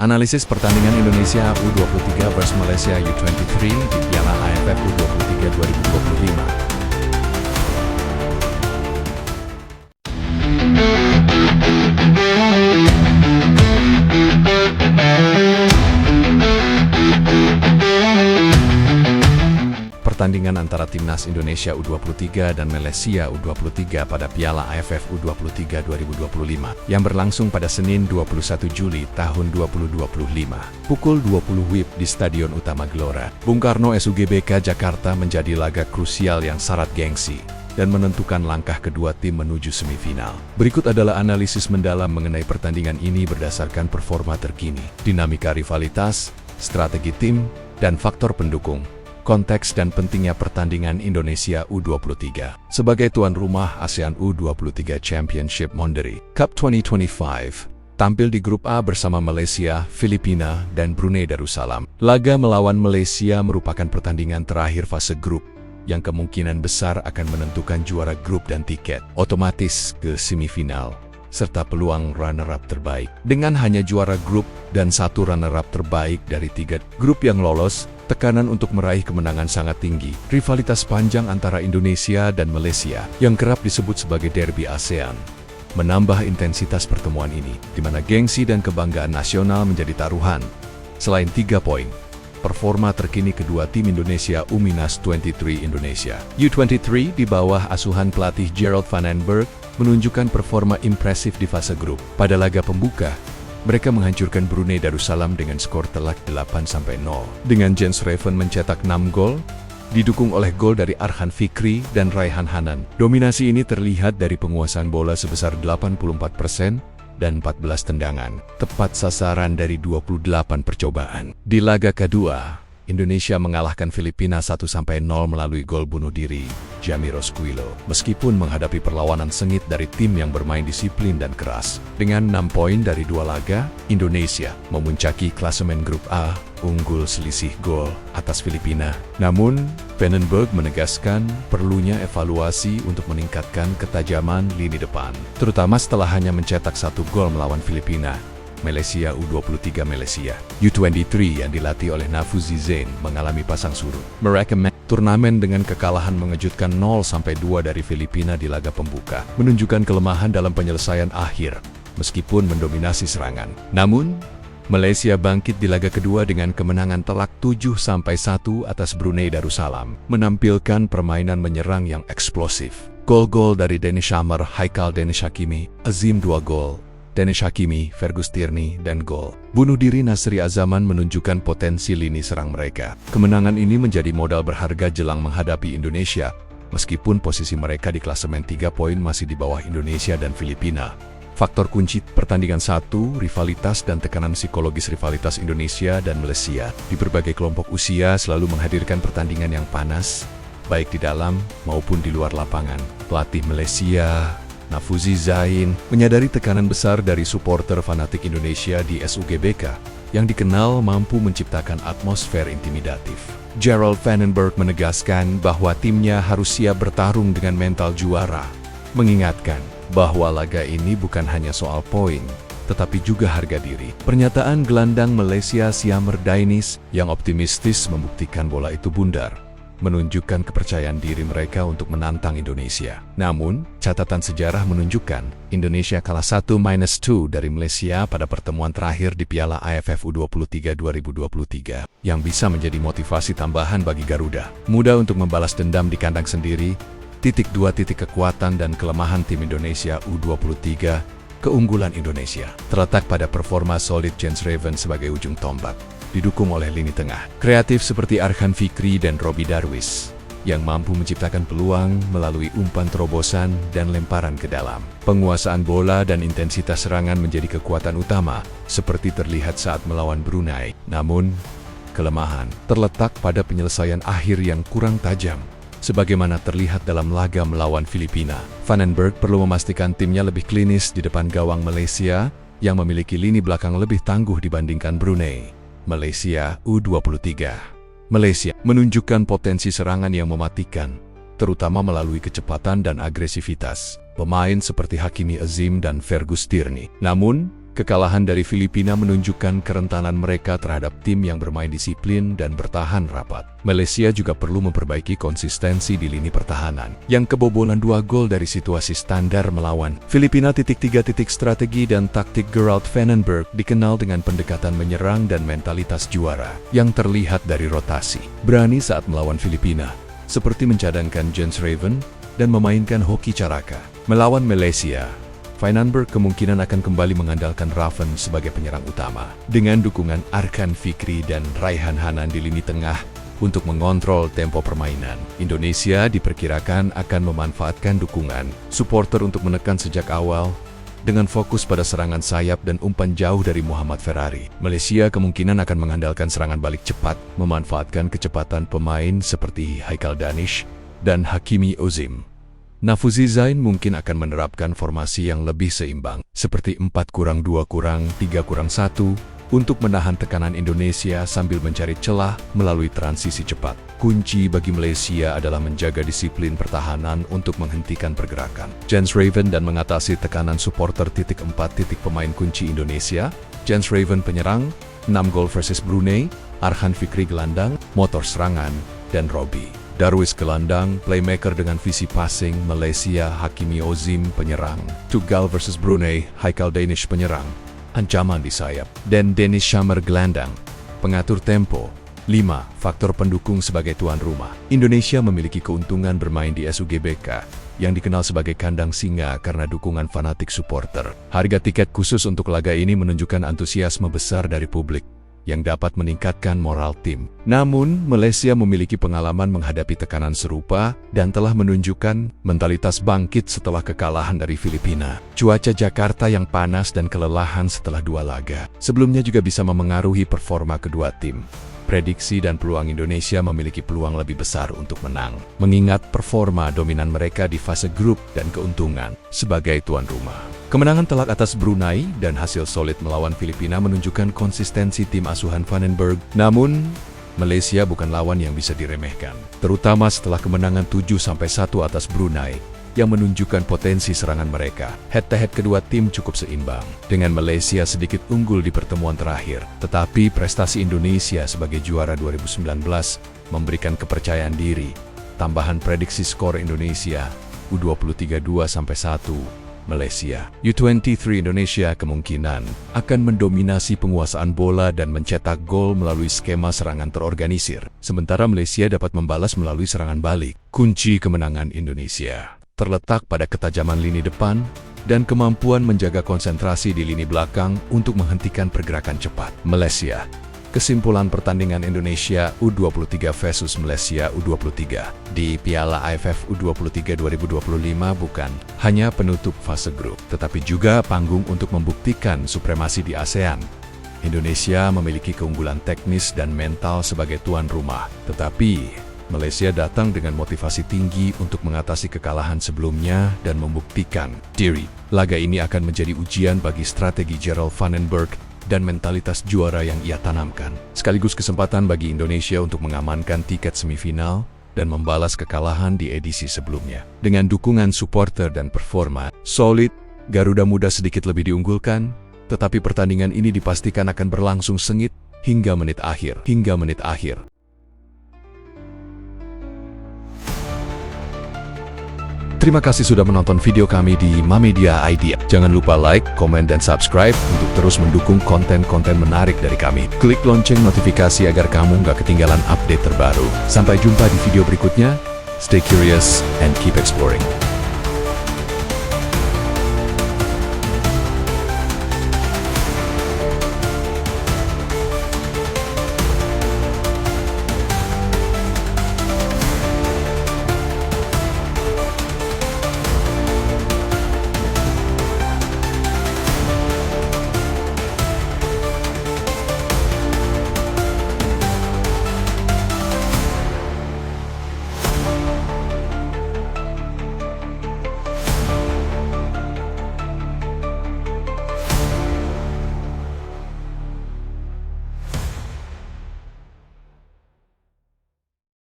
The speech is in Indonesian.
Analisis pertandingan Indonesia U23 vs Malaysia U23 di Piala AFF U23 2025. Pertandingan antara Timnas Indonesia U23 dan Malaysia U23 pada Piala AFF U23 2025 yang berlangsung pada Senin 21 Juli tahun 2025. Pukul 20 WIB di Stadion Utama Gelora Bung Karno SUGBK Jakarta menjadi laga krusial yang syarat gengsi dan menentukan langkah kedua tim menuju semifinal. Berikut adalah analisis mendalam mengenai pertandingan ini berdasarkan performa terkini, dinamika rivalitas, strategi tim, dan faktor pendukung. Konteks dan pentingnya pertandingan Indonesia U23 sebagai tuan rumah ASEAN U23 Championship Mondial Cup 2025 tampil di grup A bersama Malaysia, Filipina, dan Brunei Darussalam. Laga melawan Malaysia merupakan pertandingan terakhir fase grup yang kemungkinan besar akan menentukan juara grup dan tiket otomatis ke semifinal serta peluang runner-up terbaik. Dengan hanya juara grup dan satu runner-up terbaik dari 3 grup yang lolos, tekanan untuk meraih kemenangan sangat tinggi. Rivalitas panjang antara Indonesia dan Malaysia, yang kerap disebut sebagai derby ASEAN, menambah intensitas pertemuan ini, di mana gengsi dan kebanggaan nasional menjadi taruhan. Selain 3 poin, performa terkini kedua tim Indonesia U-23 Indonesia U23 di bawah asuhan pelatih Gerald van den Berg menunjukkan performa impresif di fase grup. Pada laga pembuka, mereka menghancurkan Brunei Darussalam dengan skor telak 8-0. Dengan Jens Raven mencetak 6 gol, didukung oleh gol dari Arhan Fikri dan Raihan Hanan. Dominasi ini terlihat dari penguasaan bola sebesar 84% dan 14 tendangan, tepat sasaran dari 28 percobaan. Di laga kedua, Indonesia mengalahkan Filipina 1-0 melalui gol bunuh diri Jamiro Squilo. Meskipun menghadapi perlawanan sengit dari tim yang bermain disiplin dan keras. Dengan 6 poin dari 2 laga, Indonesia memuncaki klasemen grup A, unggul selisih gol atas Filipina. Namun, Van den Berg menegaskan perlunya evaluasi untuk meningkatkan ketajaman lini depan, terutama setelah hanya mencetak 1 gol melawan Filipina. Malaysia U23 Malaysia U23 yang dilatih oleh Nafuzi Zain mengalami pasang surut. Mereka turnamen dengan kekalahan mengejutkan 0-2 dari Filipina di laga pembuka, menunjukkan kelemahan dalam penyelesaian akhir meskipun mendominasi serangan. Namun, Malaysia bangkit di laga kedua dengan kemenangan telak 7-1 atas Brunei Darussalam, menampilkan permainan menyerang yang eksplosif. Gol-gol dari Danish Amar, Haikal Danish Hakimi, Azim 2 gol, Danish Hakimi, Fergus Tierney, dan gol bunuh diri Nasri Azaman menunjukkan potensi lini serang mereka. Kemenangan ini menjadi modal berharga jelang menghadapi Indonesia, meskipun posisi mereka di klasemen 3 poin masih di bawah Indonesia dan Filipina. Faktor kunci pertandingan 1, rivalitas dan tekanan psikologis. Rivalitas Indonesia dan Malaysia di berbagai kelompok usia selalu menghadirkan pertandingan yang panas, baik di dalam maupun di luar lapangan. Pelatih Malaysia, Nafuzi Zain, menyadari tekanan besar dari supporter fanatik Indonesia di SUGBK yang dikenal mampu menciptakan atmosfer intimidatif. Gerald van den Berg menegaskan bahwa timnya harus siap bertarung dengan mental juara, mengingatkan bahwa laga ini bukan hanya soal poin, tetapi juga harga diri. Pernyataan gelandang Malaysia Siamer Dainis yang optimistis membuktikan bola itu bundar, menunjukkan kepercayaan diri mereka untuk menantang Indonesia. Namun, catatan sejarah menunjukkan Indonesia kalah 1-2 dari Malaysia pada pertemuan terakhir di Piala AFF U23 2023, yang bisa menjadi motivasi tambahan bagi Garuda. Mudah untuk membalas dendam di kandang sendiri. 2 titik kekuatan dan kelemahan tim Indonesia U23. Keunggulan Indonesia terletak pada performa solid Jens Raven sebagai ujung tombak, didukung oleh lini tengah kreatif seperti Arhan Fikri dan Robbie Darwish, yang mampu menciptakan peluang melalui umpan terobosan dan lemparan ke dalam. Penguasaan bola dan intensitas serangan menjadi kekuatan utama, seperti terlihat saat melawan Brunei. Namun, kelemahan terletak pada penyelesaian akhir yang kurang tajam, sebagaimana terlihat dalam laga melawan Filipina. Van den Berg perlu memastikan timnya lebih klinis di depan gawang Malaysia, yang memiliki lini belakang lebih tangguh dibandingkan Brunei. Malaysia U23. Malaysia menunjukkan potensi serangan yang mematikan, terutama melalui kecepatan dan agresivitas pemain seperti Hakimi Azim dan Fergus Tierney. Namun, Kekalahan dari Filipina menunjukkan kerentanan mereka terhadap tim yang bermain disiplin dan bertahan rapat. Malaysia juga perlu memperbaiki konsistensi di lini pertahanan, yang kebobolan 2 gol dari situasi standar melawan Filipina. 3. Strategi dan taktik Gerald Vandenberg dikenal dengan pendekatan menyerang dan mentalitas juara, yang terlihat dari rotasi. Berani saat melawan Filipina, seperti mencadangkan Jens Raven dan memainkan Hoki Caraka. Melawan Malaysia, Vandenberg kemungkinan akan kembali mengandalkan Raven sebagai penyerang utama, dengan dukungan Arkan Fikri dan Raihan Hanan di lini tengah untuk mengontrol tempo permainan. Indonesia diperkirakan akan memanfaatkan dukungan supporter untuk menekan sejak awal, dengan fokus pada serangan sayap dan umpan jauh dari Muhammad Ferrari. Malaysia kemungkinan akan mengandalkan serangan balik cepat, memanfaatkan kecepatan pemain seperti Haikal Danish dan Hakimi Ozim. Nafuzi Zain mungkin akan menerapkan formasi yang lebih seimbang, seperti 4-2-3-1, untuk menahan tekanan Indonesia sambil mencari celah melalui transisi cepat. Kunci bagi Malaysia adalah menjaga disiplin pertahanan untuk menghentikan pergerakan Jens Raven dan mengatasi tekanan supporter. 4. Pemain kunci Indonesia: Jens Raven penyerang, 6 gol versus Brunei; Arkan Fikri gelandang, motor serangan; dan Robbie Darwis gelandang, playmaker dengan visi passing. Malaysia: Hakimi Ozim penyerang, Tugal versus Brunei; Haikal Danish penyerang, ancaman di sayap; dan Dennis Shammer gelandang, pengatur tempo. 5. Faktor pendukung sebagai tuan rumah. Indonesia memiliki keuntungan bermain di SUGBK, yang dikenal sebagai kandang singa karena dukungan fanatik supporter. Harga tiket khusus untuk laga ini menunjukkan antusiasme besar dari publik, yang dapat meningkatkan moral tim. Namun, Malaysia memiliki pengalaman menghadapi tekanan serupa dan telah menunjukkan mentalitas bangkit setelah kekalahan dari Filipina. Cuaca Jakarta yang panas dan kelelahan setelah 2 laga sebelumnya juga bisa memengaruhi performa kedua tim. Prediksi dan peluang Indonesia memiliki peluang lebih besar untuk menang, mengingat performa dominan mereka di fase grup dan keuntungan sebagai tuan rumah. Kemenangan telak atas Brunei dan hasil solid melawan Filipina menunjukkan konsistensi tim asuhan Vandenberg. Namun, Malaysia bukan lawan yang bisa diremehkan, terutama setelah kemenangan 7-1 atas Brunei, yang menunjukkan potensi serangan mereka. Head-to-head kedua tim cukup seimbang, dengan Malaysia sedikit unggul di pertemuan terakhir. Tetapi prestasi Indonesia sebagai juara 2019 memberikan kepercayaan diri. Tambahan prediksi skor Indonesia, U23 2-1, Malaysia. U23 Indonesia kemungkinan akan mendominasi penguasaan bola dan mencetak gol melalui skema serangan terorganisir, sementara Malaysia dapat membalas melalui serangan balik. Kunci kemenangan Indonesia terletak pada ketajaman lini depan dan kemampuan menjaga konsentrasi di lini belakang untuk menghentikan pergerakan cepat Malaysia. Kesimpulan pertandingan Indonesia U23 versus Malaysia U23 di Piala AFF U23 2025 bukan hanya penutup fase grup, tetapi juga panggung untuk membuktikan supremasi di ASEAN. Indonesia memiliki keunggulan teknis dan mental sebagai tuan rumah, tetapi Malaysia datang dengan motivasi tinggi untuk mengatasi kekalahan sebelumnya dan membuktikan diri. Laga ini akan menjadi ujian bagi strategi Gerald Vandenberg dan mentalitas juara yang ia tanamkan, sekaligus kesempatan bagi Indonesia untuk mengamankan tiket semifinal dan membalas kekalahan di edisi sebelumnya. Dengan dukungan supporter dan performa solid, Garuda Muda sedikit lebih diunggulkan, tetapi pertandingan ini dipastikan akan berlangsung sengit hingga menit akhir. Terima kasih sudah menonton video kami di Mamedia Idea. Jangan lupa like, komen, dan subscribe untuk terus mendukung konten-konten menarik dari kami. Klik lonceng notifikasi agar kamu nggak ketinggalan update terbaru. Sampai jumpa di video berikutnya. Stay curious and keep exploring.